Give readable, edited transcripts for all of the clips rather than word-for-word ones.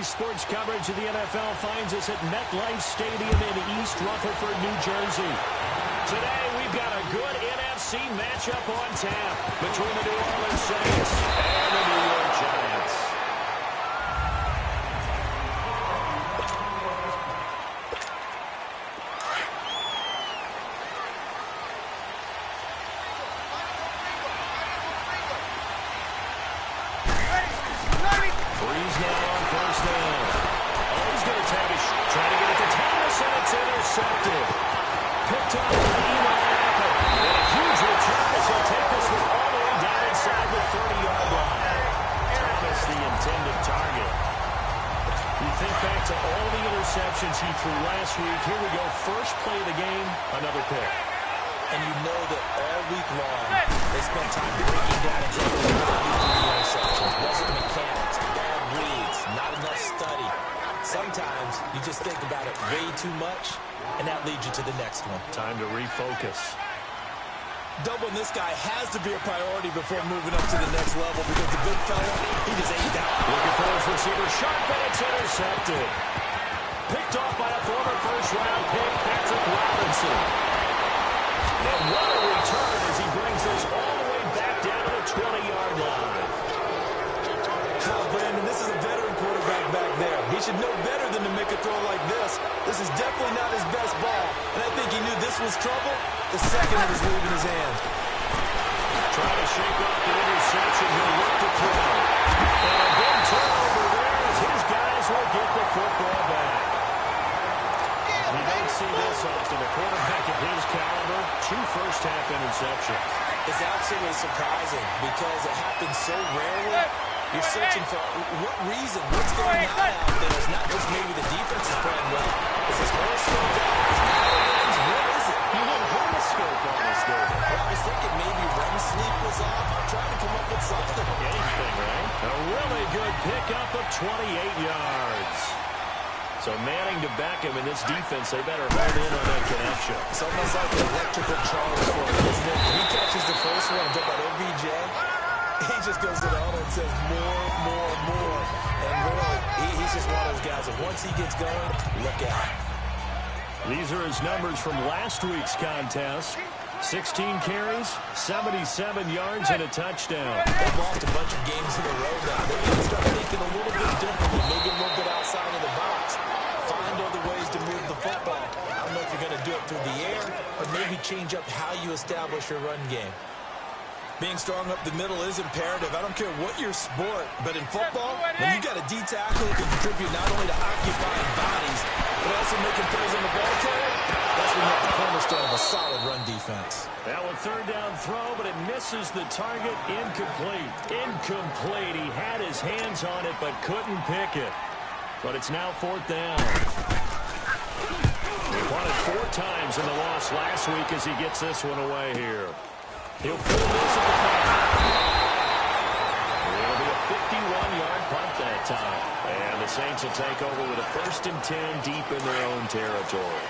Sports coverage of the NFL finds us at MetLife Stadium in East Rutherford, New Jersey. Today, we've got a good NFC matchup on tap between the New Orleans Saints and the New York Giants. Intercepted. Picked up by Eli Apple. And a huge return as he'll take this one all the way down inside the 30-yard line. Thomas, the intended target. You think back to all the interceptions he threw last week. Here we go. First play of the game, another pick. And you know that all week long, they spent time breaking down exactly how he threw the interceptions. Wasn't mechanics, bad reads, not enough study. Sometimes you just think about it way too much, and that leads you to the next one. Time to refocus. Doubling this guy has to be a priority before moving up to the next level because the big fella, he just ain't down. Looking for his receiver, sharp, and it's intercepted. Picked off by a former first-round pick, Patrick Robinson. And what a return as he brings this all the way back down to the 20-yard line. Oh, Brandon, this is a veteran quarterback back there. He should know better than to make a throw like this. This is definitely not his best ball. And I think he knew this was trouble the second it was leaving his hand. Trying to shake off the interception. He'll look to throw. And a big turnover there as his guys will get the football back. You don't see this often. A quarterback of his caliber, 2 first-half interceptions. It's absolutely surprising because it happens so rarely. You're searching for what reason, what's going on out there. It's not just maybe the defense is playing well. Is his horoscope out? What is it? You have a horoscope on this there. Well, I was thinking maybe REM sleep was off. I'm trying to come up with something. Anything, right? A really good pickup of 28 yards. So Manning to back him in this defense. They better hold in on that connection. It's almost like an electrical charge for him, isn't it? He catches the first one. Talk about OBJ. He just goes to the huddle and says more. And really, he's just one of those guys that once he gets going, look out. These are his numbers from last week's contest. 16 carries, 77 yards, and a touchdown. They've lost a bunch of games in a row now. They're going to start thinking a little bit differently, maybe a little bit outside of the box. Find other ways to move the football. I don't know if you're going to do it through the air or maybe change up how you establish your run game. Being strong up the middle is imperative. I don't care what your sport, but in football, when you got a D tackle who can contribute not only to occupying bodies, but also making plays on the ball carrier, that's when you have the cornerstone of a solid run defense. Now a third down throw, but it misses the target. Incomplete. Incomplete. He had his hands on it, but couldn't pick it. But it's now 4th down. He won it 4 times in the loss last week as he gets this one away here. He'll fill this at the 5. It'll be a 51-yard punt that time. And the Saints will take over with a 1st and 10 deep in their own territory.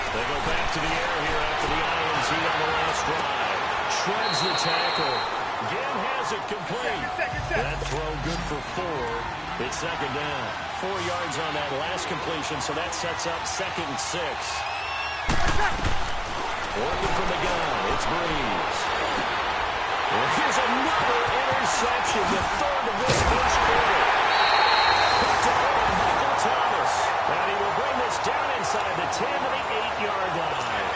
They go back to the air here after the INT on the last drive. Shreds the tackle. Again has it complete. That throw good for 4. It's 2nd down. 4 yards on that last completion, so that sets up 2nd and 6. Working from the gun, it's Breeze. And here's another interception, the 3rd of this first quarter. Picked up by Michael Thomas. And he will bring this down inside the 10 to the 8-yard line.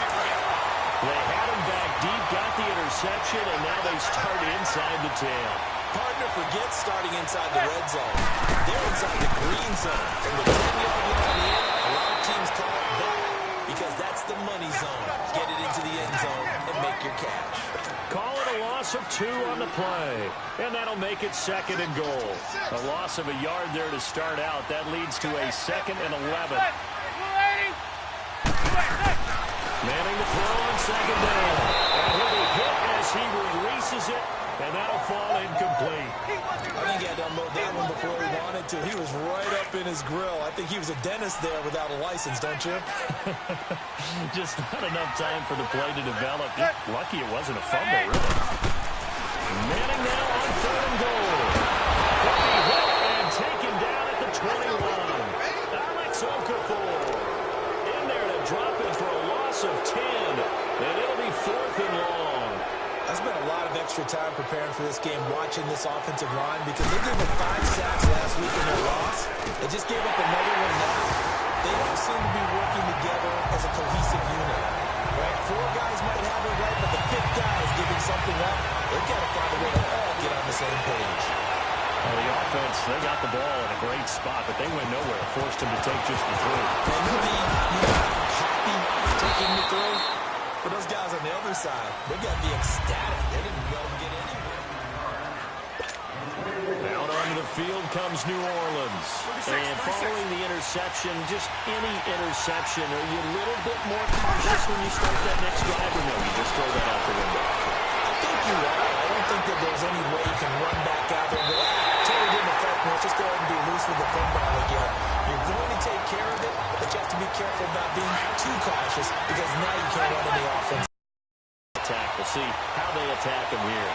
They had him back deep, got the interception, and now they start inside the 10. Partner forgets starting inside the red zone. They're inside the green zone. From the 10-yard line in, a lot of teams call it that because that's the money zone. Get it into the end zone and make your cash. Call it a loss of 2 on the play. And that'll make it 2nd and goal. A loss of a yard there to start out. That leads to a 2nd and 11. Manning to throw on 2nd down. And he'll be hit as he releases it. And that'll fall incomplete. I think he had to unload that one before he wanted to. He was right up in his grill. I think he was a dentist there without a license, don't you? Just not enough time for the play to develop. Lucky it wasn't a fumble, really. I spent a lot of extra time preparing for this game, watching this offensive line, because they gave up 5 sacks last week in their loss. They just gave up another one now. They don't seem to be working together as a cohesive unit. Right? 4 guys might have it right, but the 5th guy is giving something up. They've got to find a way to all get on the same page. Well, the offense, they got the ball in a great spot, but they went nowhere. Forced him to take just the 3. And maybe happy taking the 3. For those guys on the other side, they got to be ecstatic. They didn't let them get anywhere. Out onto the field comes New Orleans. And following the interception, just any interception, are you a little bit more cautious when you start that next drive, or no, you just throw that out the window? I think you're right. I don't think that there's any way you can run back out there and go, totally didn't affect me. Let's just go ahead and be loose with the football again. You're going to take care of it, but you have to be careful about being too cautious, because now you can't run any offense. We'll see how they attack him here.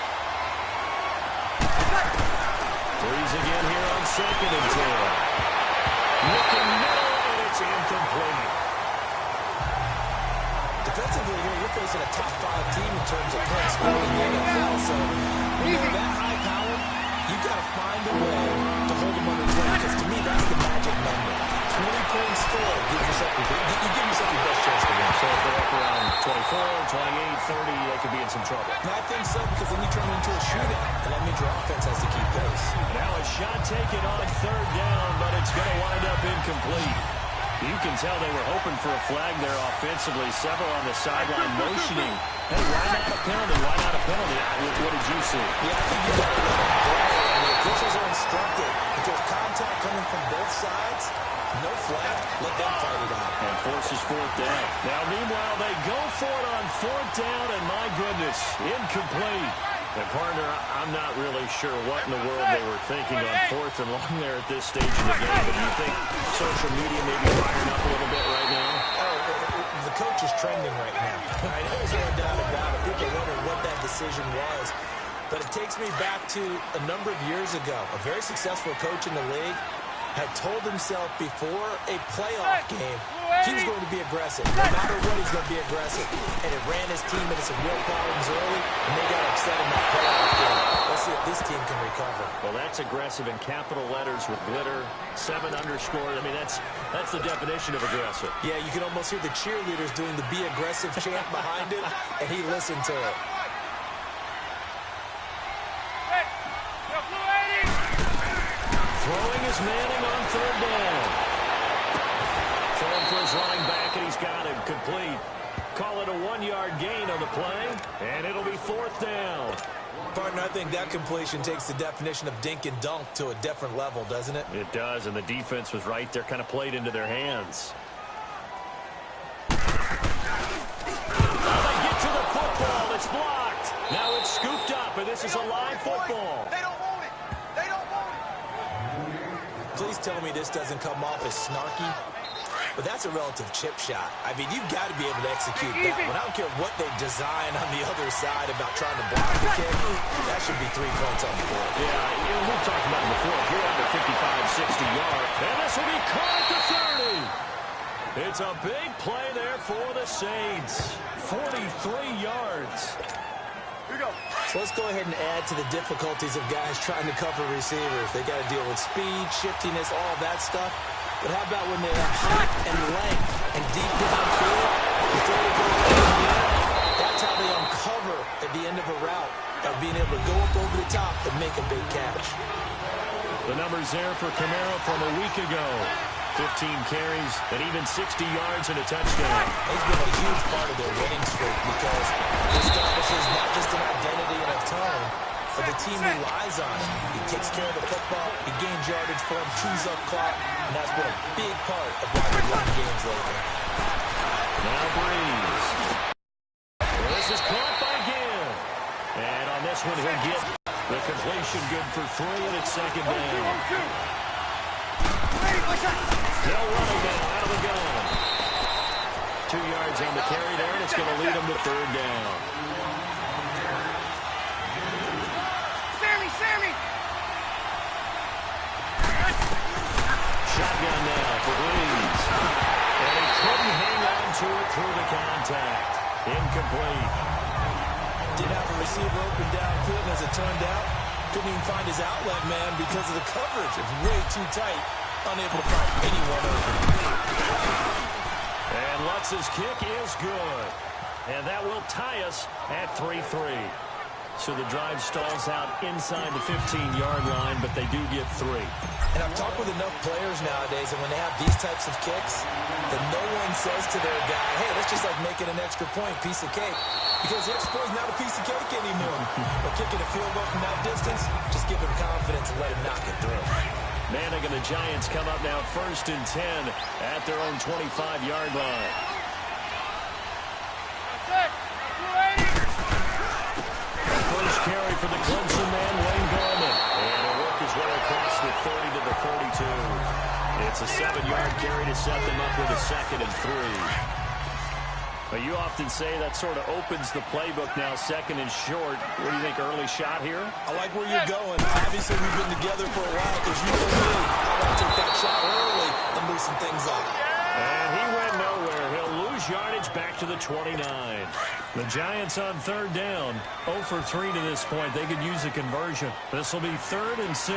Threes again here on 2nd and 10. Looking middle, and it's incomplete. Defensively here, you're facing a top 5 team in terms of points scored in the NFL, so that high power, you've got to find a way to hold them under 20, because to me, that's the magic number. 20 points scored, you give yourself your best chance to win. So if they're up around 24, 28, 30, they could be in some trouble. And I think so, because then you turn it into a shootout, and that means your offense has to keep pace. Now a shot taken on 3rd down, but it's going to wind up incomplete. You can tell they were hoping for a flag there offensively. Several on the sideline motioning. Hey, why not a penalty? Why not a penalty? What did you see? Yeah, I think you got to let them play. And the officials are instructed. If there's contact coming from both sides, no flag. Let them fight it out. And forces 4th down. Now, meanwhile, they go for it on 4th down, and my goodness, incomplete. And, partner, I'm not really sure what in the world they were thinking on 4th and long there at this stage in the game. But do you think social media may be firing up a little bit right now? Oh, the coach is trending right now. Right? There's no doubt about it. People are wondering what that decision was. But it takes me back to a number of years ago. A very successful coach in the league had told himself before a playoff game he was going to be aggressive. No matter what, he's going to be aggressive. And it ran his team into some real problems early, and they got upset in that playoff game. Let's see if this team can recover. Well, that's aggressive in capital letters with glitter, 7 underscore. I mean, that's the definition of aggressive. Yeah, you can almost hear the cheerleaders doing the be aggressive chant behind him, and he listened to it. Throwing is Manning on 3rd down. Throwing for his running back, and he's got him complete. Call it a 1-yard gain on the play, and it'll be 4th down. Partner, I think that completion takes the definition of dink and dunk to a different level, doesn't it? It does, and the defense was right there, kind of played into their hands. Oh, they get to the football. It's blocked. Now it's scooped up, and this is a live football. They don't want it. They don't want it. Please tell me this doesn't come off as snarky. But that's a relative chip shot. I mean, you've got to be able to execute that one. I don't care what they design on the other side about trying to block the kick. That should be 3 points on the board. Yeah, we've talked about it before. If you're under 55, 60 yards, and this will be caught at the 30. It's a big play there for the Saints. 43 yards. Here we go. So let's go ahead and add to the difficulties of guys trying to cover receivers. They got to deal with speed, shiftiness, all that stuff. But how about when they have height and length and deep downfield? Before they go over the end, that's how they uncover at the end of a route, by being able to go up over the top and make a big catch. The numbers there for Kamara from a week ago. 15 carries and even 60 yards and a touchdown. He's been a huge part of their winning streak because he establishes not just an identity and a tone, but the team relies on him. He takes care of the football, he gains yardage for him, chews up clock, and that's been a big part of why they're winning games lately. Now Breeze. This is caught by Gill. And on this one, he'll get the completion good for 3, and it's 2nd down. Hill running now out of the gun. 2 yards on the carry there, and it's going to lead him to 3rd down. Sammy! Shotgun now for Breeze. And he couldn't hang on to it through the contact. Incomplete. Didn't have a receiver open downfield, as it turned out. Couldn't even find his outlet man because of the coverage. It's way too tight. Unable to find anyone open. And Lutz's kick is good. And that will tie us at 3-3. So the drive stalls out inside the 15-yard line, but they do get 3. And I've talked with enough players nowadays, and when they have these types of kicks, that no one says to their guy, hey, that's just like making an extra point, piece of cake. Because the extra point is not a piece of cake anymore. But kicking a field goal from that distance, just give him confidence and let him knock it through. Manning and the Giants come up now 1st and 10 at their own 25-yard line. First carry for the Clemson man, Wayne Gallman. And he'll work his way across the 30 to the 42. It's a 7-yard carry to set them up with a 2nd and 3. But you often say that sort of opens the playbook now, 2nd and short. What do you think, early shot here? I like where you're going. Obviously, we've been together for a while because you know me. I want to take that shot early and loosen things up. And he went nowhere. He'll lose yardage back to the 29. The Giants on 3rd down. 0 for 3 to this point. They could use a conversion. This will be 3rd and 6.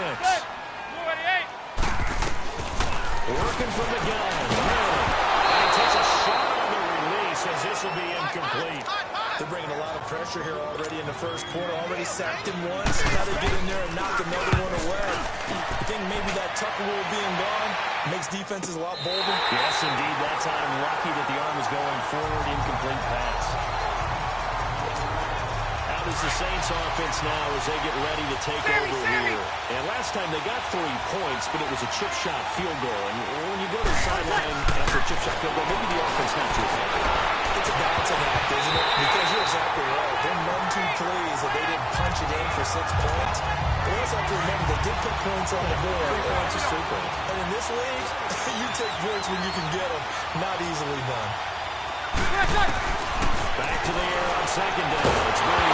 Working from the gun. And he takes a shot on the release as this will be incomplete. They're bringing a lot of pressure here already in the first quarter. Already sacked him once. Got to get in there and knock another one away. I think maybe that Tucker rule being gone makes defenses a lot bolder. Yes, indeed. That time, lucky that the arm was going forward. Incomplete pass. Out is the Saints offense now as they get ready to take over here. And last time they got 3 points, but it was a chip shot field goal. And when you go to the sideline after a chip shot field goal, maybe the offense not too happy. It's a balancing act, isn't it? Because you're exactly right. They're none too pleased that they didn't punch it in for 6 points. But we also have to remember they did put points on the board. 3 points is super. And in this league, you take points when you can get them. Not easily done. Back to the air on 2nd down. It's Williams.